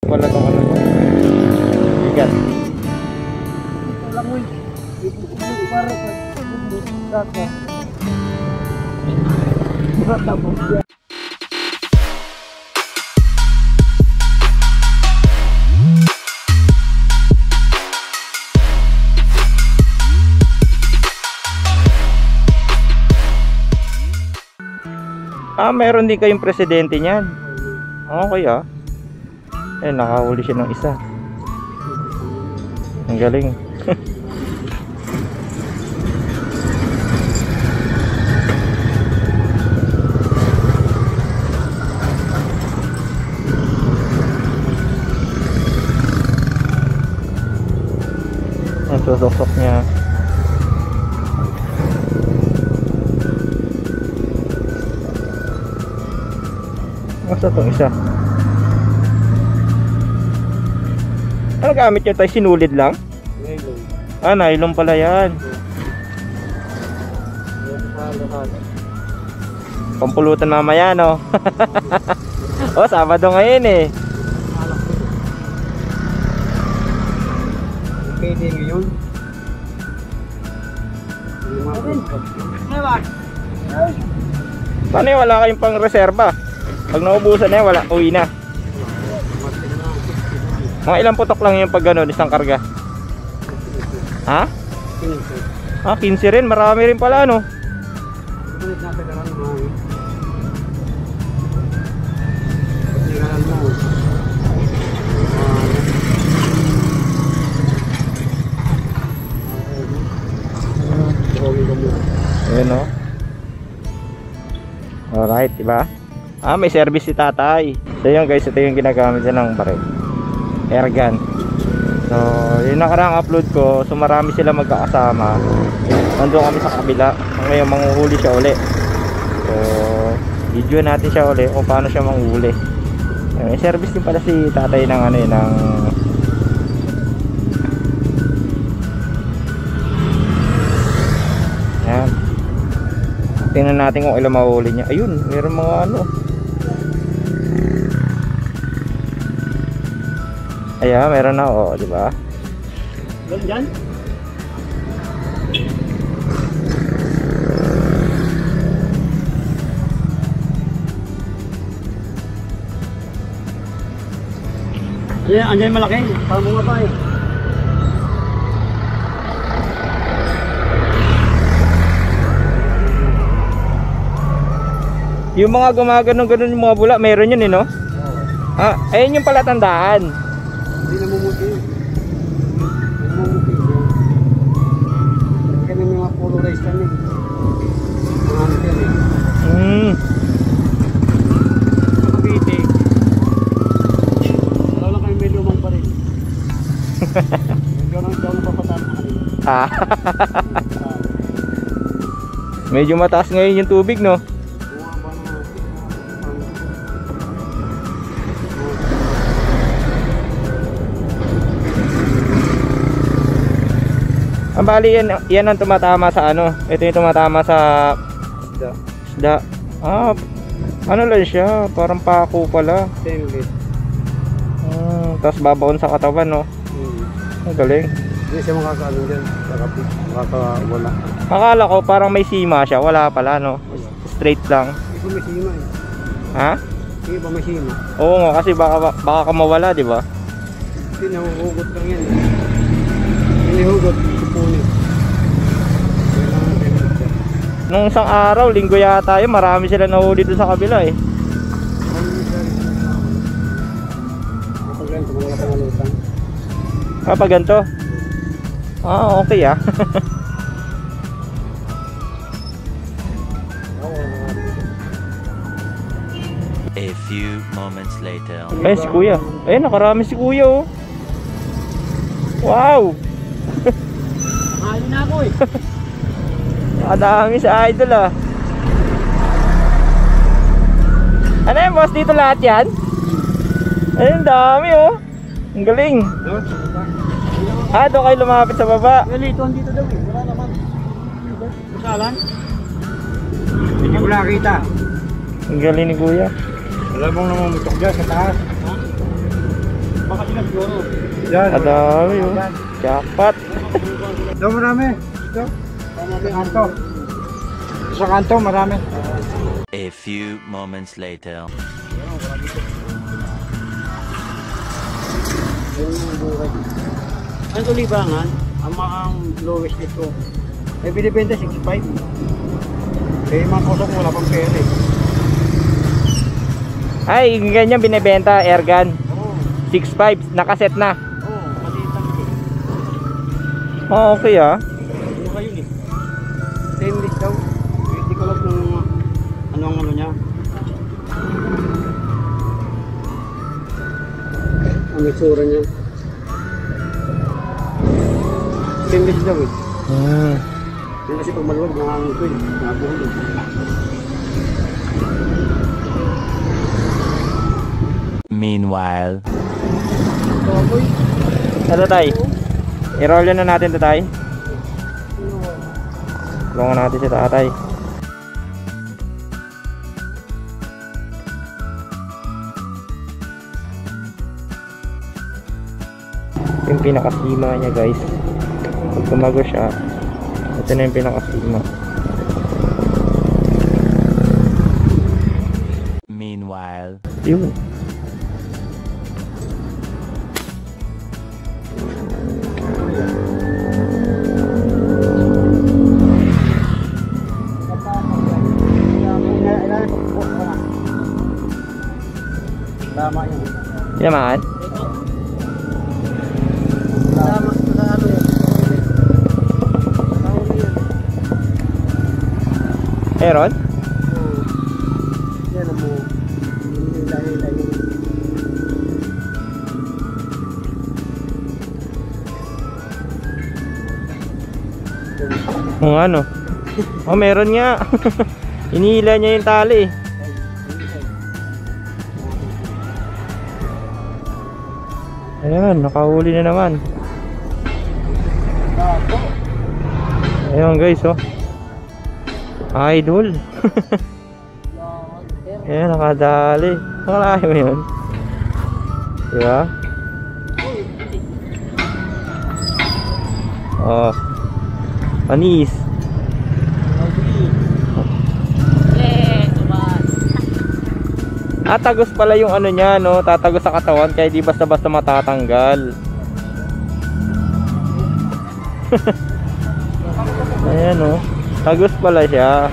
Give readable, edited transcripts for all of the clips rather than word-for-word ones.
Wala tong ano mo. Bigat. Wala mo. Para sa meron din kayong presidente niyan. Okay ah. Eh, nakahuli siya ng isa. Ang galing. Ang susok niya. Masa itong isa? Ano gamit nyo tayo? Sinulid lang? nylon. Ah, nylon pala yan. Pampulutan mamaya, no? Oh, Sabado ngayon eh. Pwede ngayon. Paano yung wala kayong pang reserba? Pag naubusan na yan, wala, uwi na. Mga ilang putok lang yung pag gano'n, isang karga? Ha? 15. Ah, 15 rin, marami rin pala, no? Ulit natin na lang mga pagningalan mo. Ayan, no? Alright, diba? Ah, may service si tatay. So yun guys, ito yung ginagamit niya ng baril, airgun. So yung nakarang upload ko, so marami sila magkakasama. Nandun kami sa kabila. Ngayon manghuhuli siya uli. So video natin siya uli kung paano siya manghuli. May service din pala si tatay ng ano yun, ng yan. Tingnan natin kung ilang mahuli niya. Ayun, meron mga ano. Ayan, meron na, oh, di ba? Diyan? Yeah, andyan malaki. Parang mga ba eh. Yung mga gumaganon-ganon yung mga bula, meron yun eh, no? Ah, ayun yung pala tandaan. Hindi namumuti yun. Namumuti yun. Kami mga polo rice kami. Mga ano yan eh. Nakapiti. Wala lang kami may lumang pa rin. Medyo lang daw napapatan na kami. Ah. Medyo mataas ngayon yung tubig, no? Ang bali yan ang tumatama sa ano. Ito yung tumatama sa isda. Ah, ano lang siya, parang pako pala. Stainless. Tapos babaon sa katawan, no? Ang galing. Hindi siya makakaano dyan. Makakawala. Akala ko parang may sima siya, wala pala, no? Straight lang. Hindi pa may sima eh. Ha? Hindi pa may sima. Oo nga, kasi baka ka mawala, di ba? Hindi, nahuhugot lang yan. Hindi hugot, ipunin. Kailangan tinulog siya. Nung isang araw, linggo yata yun, marami sila nahuli doon sa kabila eh. Kapag ganito, mga pangalutan. Kapag ganito? Ah, okay ah. A few moments later. Ay, si kuya. Ay, nakarami si kuya, oh. Wow! Mahali na ako eh. Nakadami sa idol, ah. Ano yan, boss? Dito lahat yan? Ayun, dami, oh. Ang galing. Ah, doon kayo lumapit sa baba. Nalituan dito daw eh. Wala naman. Masalan? Hindi ko nakita. Ang galing ni kuya. Wala mong namumutok dyan sa taas. Yan. Kadami oh. Jackpot. Ito marami. Ito. Sa kanto. Sa kanto marami. A few moments later. Ang tulibangan, ang lowest nito, ay binibenta 65. Eh, mga kusok wala pang pera eh. Ay, ganyan binibenta, airgun. Oo. 6.5, nakaset na. Oo, maliit lang ito. Oh, okay ah. Ano kayo eh? Stainless daw. Hindi ko alam kung ano niya. Ang itsura niya. Stainless daw eh. Yung kasi pag maluwag, nangangin ko eh. Nabuhulog. Meanwhile. Baboy. Ano tay? I-roll na natin to tay. Tulungan natin si tatay. Yung pinakasima niya guys. Pag tumago siya, ito na yung pinakasima. Meanwhile. Yun. Tama yun. Yaman? Tama sa ano yun. Tama yun. Meron? Yan ang mo. Hila yun. Kung ano? Oh, meron nga. Inihila niya yung tali. Ayan, nakahuli na naman. Ayan guys, oh. Idol. Ayan, nakadali. Nakalahi mo yun. Diba? Oh. Panis. Tagos pala yung ano niya, no? Tatagos sa katawan kaya di basta-basta matatanggal. Ayan, no? Tagos pala siya.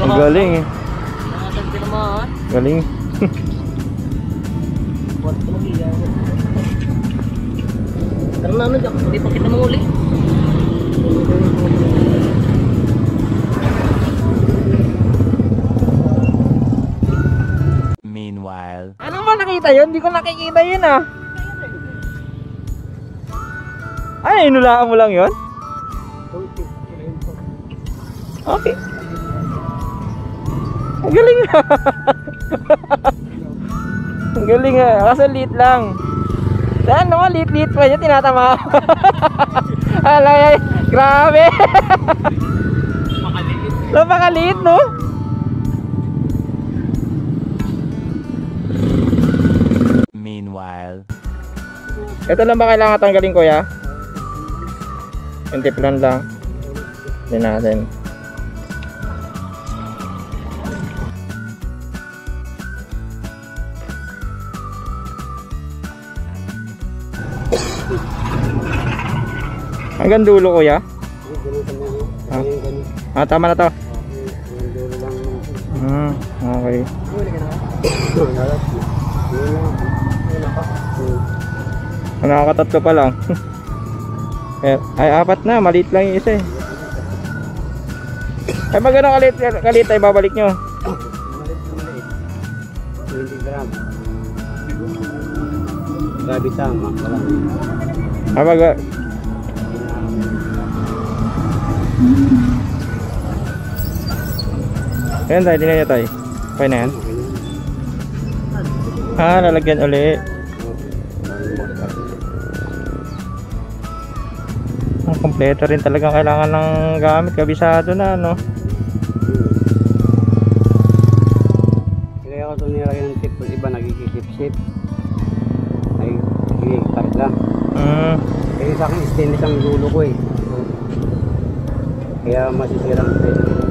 Ang galing eh. Galing. Karena ano, hindi pa kita manguli. Meanwhile. Ano ba nakita yun? Hindi ko nakikita yun ah. Ay, inulaan mo lang yun? Okay. Ang galing ah. Ang galing ah. Kaso liit lang. Saan naman liit-liit pa niya tinatama. Alay, grabe. Napakaliit no? Meanwhile. Ito lang ba kailangan tanggalin kuya? Yung tiplan lang. Hindi natin. Hanggang dulo kuya? Tama na to. Okay. Nakakatatlo pa lang. Ay, apat na. Maliit lang yung isa eh. Ay, pag gano'ng kalit ay babalik nyo. 20 gram. Grabe tama. Pag ayan tayo, tingnan nyo tayo. Okay na yan. Lalagyan ulit. Kompleto rin talagang kailangan ng gamit. Kabisado na, no? Kaya ako ito nilagay ng tip. Iba nagkikisip-sip. Nagkikitarit lang. Kaya sa akin stainless ang dulo ko eh. Kaya masisira ang stainless.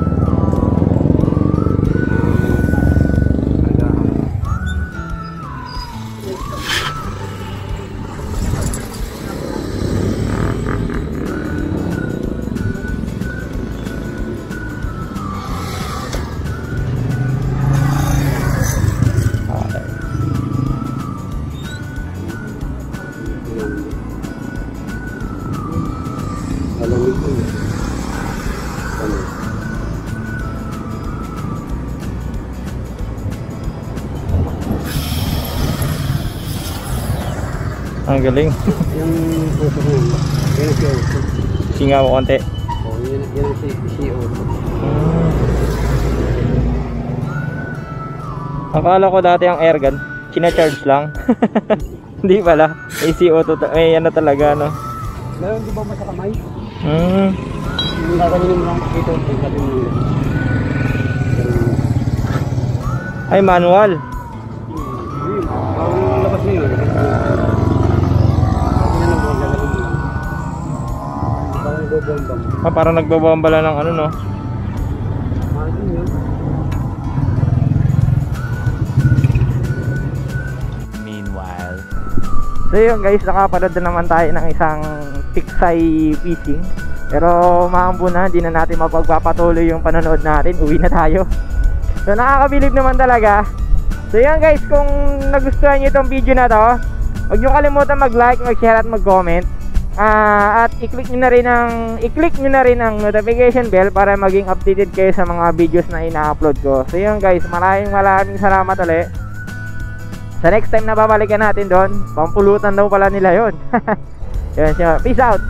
Malamig ko yun. Ang galing. Yung puso ko yun. Yan ang CO2. Singaw konti. Oo, yan ang CO2. Akala ko dati ang airgun, china-charge lang. Hindi pala. May CO2, may ano talaga, no? Meron di ba sa kamay? Yung gagawin mo lang dito, yung sabi mo yun. Ay, manual. Yun, parang labas na yun. Sabi na lang mo, gagawin mo lang. Parang nagbobomba mo. Parang nagbabomba lang ng ano, no? Mahal din yun. Meanwhile. So yun guys, nakapanood na naman tayo ng isang tiksay fishing. Pero maambo na, hindi na natin mapagpapatuloy yung panonood natin. Uwi na tayo. So nakakabilib naman talaga. So yun guys, kung nagustuhan nyo itong video na to, huwag nyo kalimutan mag-like, mag-share at mag-comment. At i-click nyo na rin ang notification bell para maging updated kayo sa mga videos na ina-upload ko. So yun guys, maraming salamat ulit. Sa next time na babalikan natin doon, pampulutan daw pala nila yon. Yan siya. Peace out.